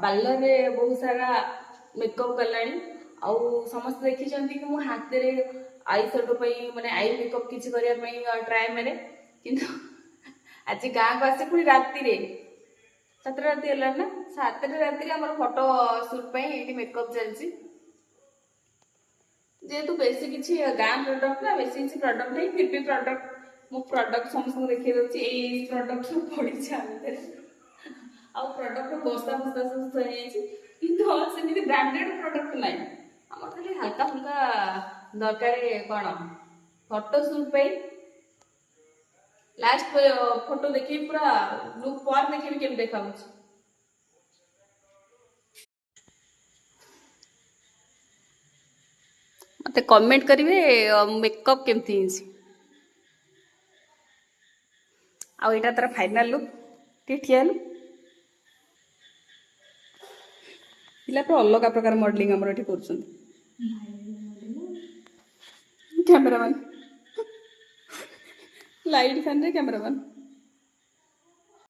parlour रे बहुत सारा मेकअप कलानी आउ समस्त देखी कि मु हाथ रे आई शेडो माने आई मेकअप किसी करने ट्राए मेरे किंतु आज गाँव को आसे पुणी राति 7 राति है ना 7 राति आम फोटो सुट ये मेकअप चलती जेहेतु बेसी किसी गाँ प्रोडक्ट ना बेसी किसी प्रोडक्ट नहीं फिर भी प्रोडक्ट मु प्रोडक्ट समस्त देखिए दूसरी यही प्रोडक्ट सब पड़ी आउ प्रोडक्ट बस्ता बस्ता सब थी कि सेमती ब्रांडेड प्रोडक्ट ना आम खाली हल्का फुल्का दरकार कौन फोटो सुट लास्ट फोटो देखिए पूरा लुक पर देखिए केम देखा मत कमेंट करेंगे मेकअप केमती आईटा तार फाइनाल लुक ठिया पिला पूरा अलग प्रकार मॉडलिंग आमर ये कर कैमरामैन लाइट फैन रे कैमरामैन